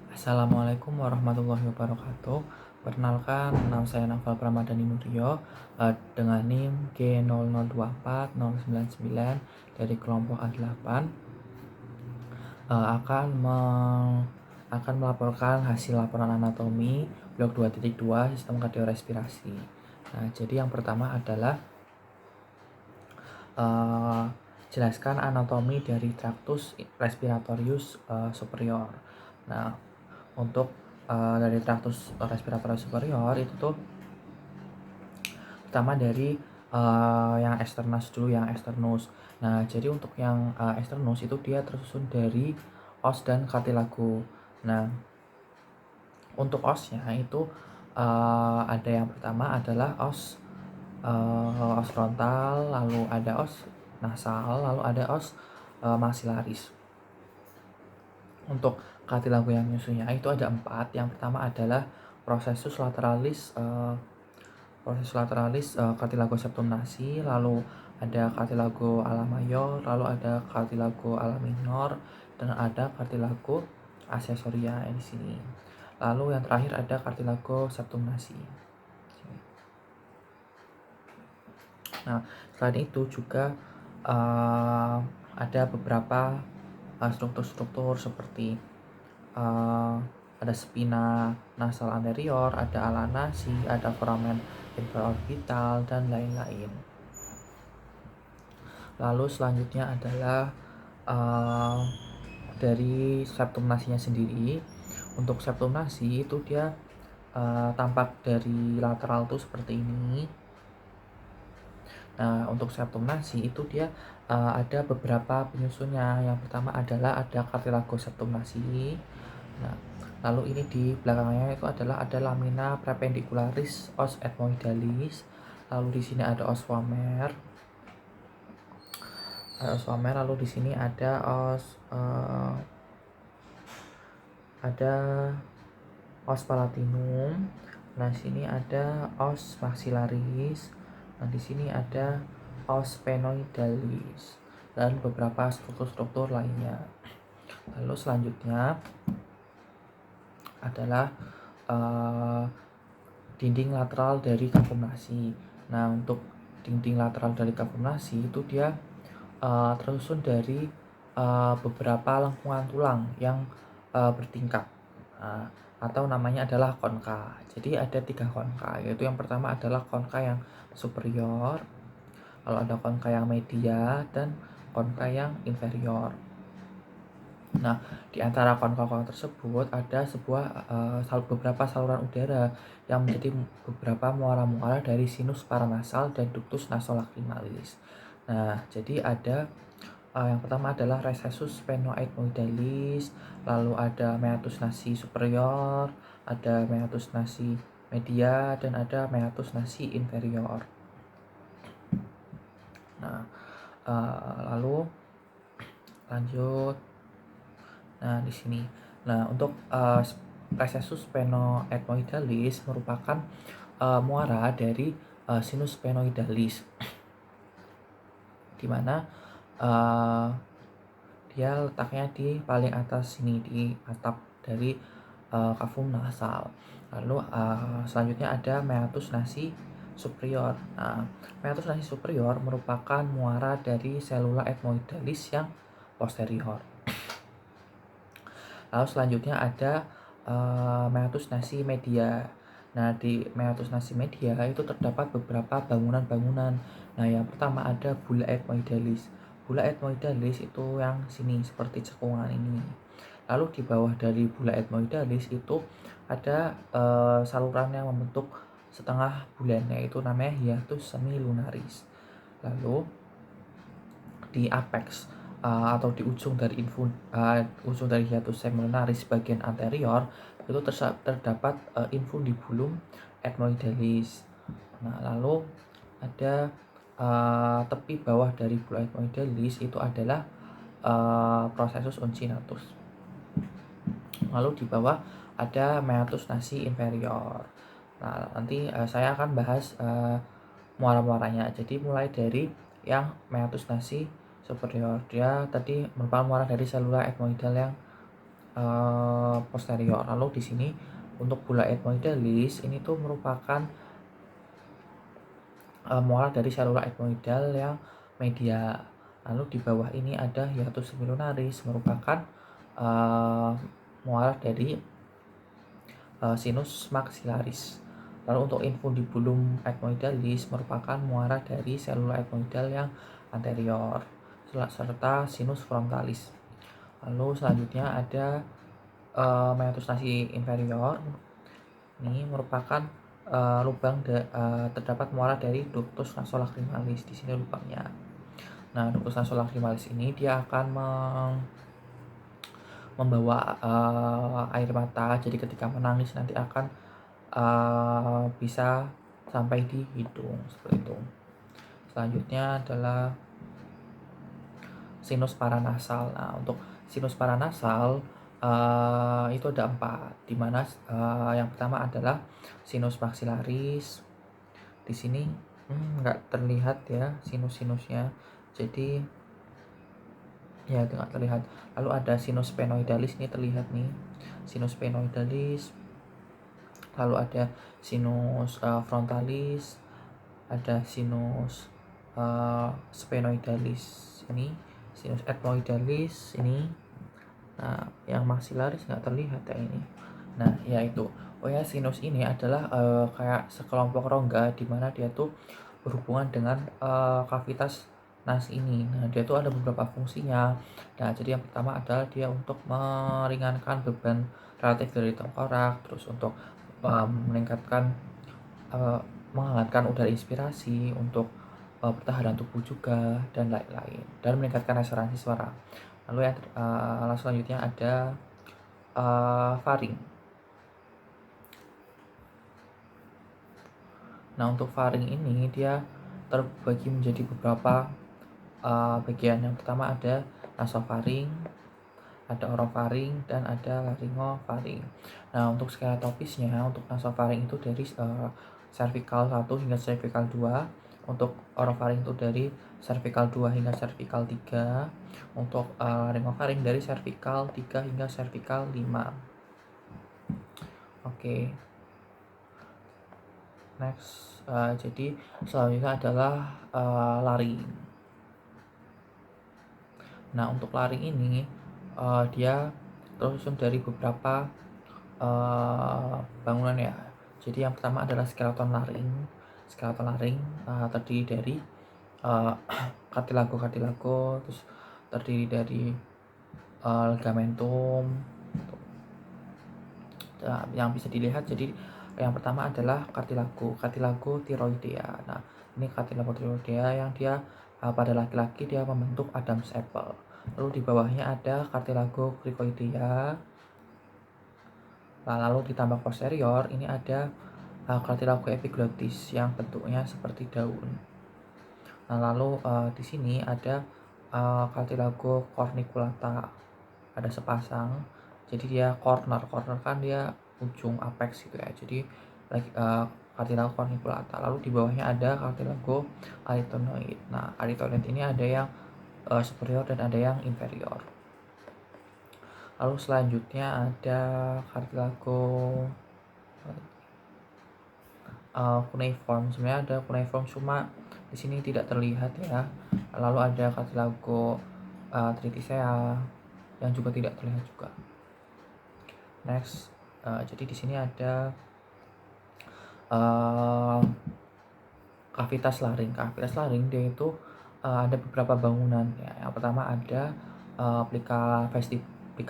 Assalamualaikum warahmatullahi wabarakatuh. Perkenalkan, nama saya Naufal Pramadani Nurio dengan NIM G0024-099 dari kelompok A8 eh, akan me- akan melaporkan hasil laporan anatomi blok 2.2 sistem kardiorespirasi. Nah, jadi yang pertama adalah eh, jelaskan anatomi dari traktus respiratorius superior. Nah, untuk dari traktus respiratorius superior itu tuh pertama dari yang externus dulu, yang externus. Nah, jadi untuk yang externus itu dia tersusun dari os dan cartilago. Nah, untuk osnya itu ada yang pertama adalah os frontal, lalu ada os nasal, lalu ada os maxillaris. Untuk cartilago yang menyusunnya itu ada 4. Yang pertama adalah processus lateralis cartilago septum nasi, lalu ada cartilago ala mayor, lalu ada cartilago ala minor, dan ada cartilago accessoria di sini. Lalu yang terakhir ada cartilago septum nasi. Nah, selain itu juga ada beberapa struktur-struktur seperti ada spina nasal anterior, ada ala nasi, ada foramen infraorbital, dan lain-lain. Lalu selanjutnya adalah dari septum nasinya sendiri. Untuk septum nasi itu dia tampak dari lateral tuh seperti ini. Nah, untuk septum nasi itu dia ada beberapa penyusunnya. Yang pertama adalah ada cartilago septum nasi. Nah, lalu ini di belakangnya itu adalah ada lamina perpendicularis os ethmoidalis. Lalu di sini ada os Wamer. Lalu di sini ada os palatinum. Nah, di sini ada os maxillaris. Nah, di sini ada os sphenoidalis dan beberapa struktur-struktur lainnya. Lalu selanjutnya adalah dinding lateral dari kavum nasi. Nah, untuk dinding lateral dari kavum nasi itu dia tersusun dari beberapa lengkungan tulang yang bertingkat atau namanya adalah konka. Jadi ada 3 konka, yaitu yang pertama adalah konka yang superior, lalu ada konka yang media, dan konka yang inferior. Nah, di antara konka-konka tersebut ada beberapa saluran udara yang menjadi beberapa muara-muara dari sinus paranasal dan ductus nasolacrimalis. Nah, jadi ada yang pertama adalah recessus sphenoethmoidalis, lalu ada meatus nasi superior, ada meatus nasi media, dan ada meatus nasi inferior. Nah, lalu lanjut. Nah, di sini. Nah, untuk recessus sphenoethmoidalis merupakan muara dari sinus sphenoidalis, di mana dia letaknya di paling atas sini, di atap dari kavum nasal. Lalu selanjutnya ada meatus nasi superior. Nah, meatus nasi superior merupakan muara dari selula ethmoidalis yang posterior. Lalu selanjutnya ada meatus nasi media. Nah, di meatus nasi media itu terdapat beberapa bangunan-bangunan. Nah, yang pertama ada bula ethmoidalis. Bula ethmoidalis itu yang sini seperti cekungan ini. Lalu di bawah dari bula ethmoidalis itu ada saluran yang membentuk setengah bulan, yaitu namanya hiatus semilunaris. Lalu di apex atau di ujung dari hiatus semilunaris bagian anterior itu terdapat infundibulum ethmoidalis. Nah, lalu ada tepi bawah dari bula ethmoidalis itu adalah processus uncinatus. Lalu di bawah ada meatus nasi inferior. Nah, nanti saya akan bahas muara-muaranya. Jadi mulai dari yang meatus nasi superior, dia tadi merupakan muara dari selula ethmoidal yang posterior. Lalu di sini untuk bulla ethmoidalis ini tuh merupakan muara dari selula ethmoidal yang media. Lalu di bawah ini ada hiatus semilunaris merupakan muara dari sinus maxillaris. Lalu untuk infundibulum ethmoidalis merupakan muara dari selula ethmoidal yang anterior serta sinus frontalis. Lalu selanjutnya ada meatus nasi inferior. Ini merupakan lubang terdapat muara dari ductus nasolacrimalis. Di sini lubangnya. Nah, ductus nasolacrimalis ini dia akan membawa air mata. Jadi ketika menangis nanti akan bisa sampai di hidung seperti itu. Selanjutnya adalah sinus paranasal. Nah, untuk sinus paranasal itu ada 4, di mana yang pertama adalah sinus maxillaris. Di sini nggak terlihat ya sinus-sinusnya, jadi ya nggak terlihat. Lalu ada sinus sphenoidalis, ini terlihat nih sinus sphenoidalis. Lalu ada sinus frontalis, ada sinus sphenoidalis ini, sinus ethmoidalis ini. Nah, yang maxillaris nggak terlihat ya ini. Nah, ya itu. Oh ya, sinus ini adalah kayak sekelompok rongga di mana dia tuh berhubungan dengan kavitas nas ini. Nah, dia tuh ada beberapa fungsinya. Nah, jadi yang pertama adalah dia untuk meringankan beban relatif dari tengkorak, terus untuk meningkatkan menghangatkan udara inspirasi, untuk pertahanan tubuh juga, dan lain-lain, dan meningkatkan resonansi suara. Lalu yang selanjutnya ada faring. Nah, untuk faring ini dia terbagi menjadi beberapa bagian. Yang pertama ada nasofaring, ada orofaring, dan ada laryngofaring. Nah, untuk skala topisnya, untuk nasofaring itu dari cervical 1 hingga cervical 2. Untuk orofaring itu dari cervical 2 hingga cervical 3. Untuk laryngofaring dari cervical 3 hingga cervical 5. Oke. Next, jadi selanjutnya adalah laring. Nah, untuk laring ini dia tersusun dari beberapa bangunan ya. Jadi yang pertama adalah skeleton laring. Skeleton laring terdiri dari kartilago, terus terdiri dari ligamentum. Nah, yang bisa dilihat, jadi yang pertama adalah kartilago thyroidea. Nah, ini kartilago thyroidea yang dia pada laki-laki dia membentuk Adam's apple. Lalu di bawahnya ada kartilago cricoidea. Lalu ditambah posterior ini ada kartilago epiglottis yang bentuknya seperti daun. Nah, lalu di sini ada kartilago corniculata, ada sepasang. Jadi dia corner kan dia ujung apex gitu ya. Jadi kartilago corniculata. Lalu di bawahnya ada kartilago arytenoid. Nah, arytenoid ini ada yang superior dan ada yang inferior. Lalu selanjutnya ada kartilago cuneiform. Sebenarnya ada cuneiform cuma di sini tidak terlihat ya. Lalu ada kartilago triticea yang juga tidak terlihat juga. Next, jadi di sini ada kavitas laring. Kavitas laring dia itu ada beberapa bangunan ya. Yang pertama ada plica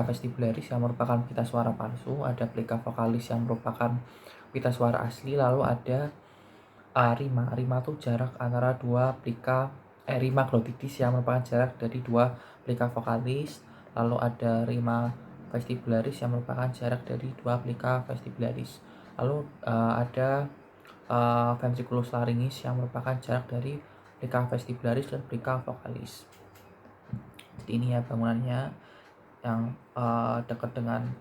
vestibularis yang merupakan pita suara palsu, ada plica vocalis yang merupakan pita suara asli, lalu ada rima. Rima itu jarak antara dua plica rima glottidis yang merupakan jarak dari dua plica vocalis, lalu ada rima vestibularis yang merupakan jarak dari dua plica vestibularis. Lalu ada ventriculus laryngis yang merupakan jarak dari plica vestibularis dan plica vocalis. Jadi ini ya bangunannya yang dekat dengan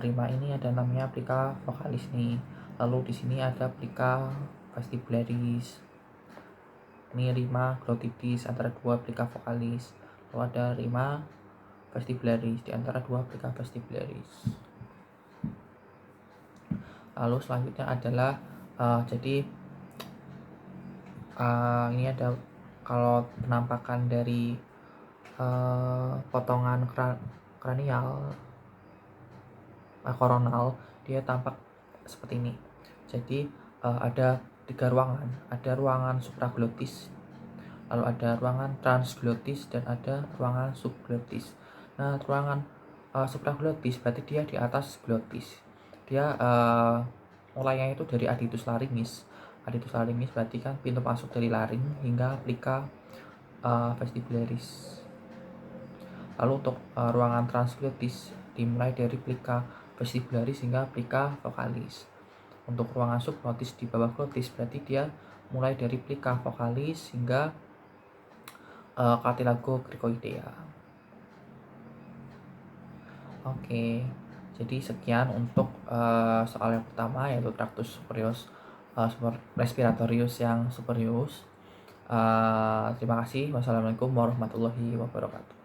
rima ini ada namanya plica vocalis nih. Lalu di sini ada plica vestibularis. Ini rima glottidis antara dua plica vocalis. Lalu ada rima vestibularis, di antara dua plika vestibularis. Lalu selanjutnya adalah jadi ini ada kalau penampakan dari potongan kranial koronal, dia tampak seperti ini. Jadi ada 3 ruangan, ada ruangan supraglotis, lalu ada ruangan transglotis, dan ada ruangan subglotis. Nah, ruangan supraglotis berarti dia di atas glotis. Dia mulainya itu dari aditus laringis. Aditus laringis berarti kan pintu masuk dari laring hingga plika vestibularis. Lalu untuk ruangan transglotis dimulai dari plika vestibularis hingga plika vokalis. Untuk ruangan subglotis di bawah glotis berarti dia mulai dari plika vokalis hingga cartilago cricoidea. Oke, jadi sekian untuk soal yang pertama, yaitu tractus superius respiratorius yang superius. Terima kasih. Wassalamualaikum warahmatullahi wabarakatuh.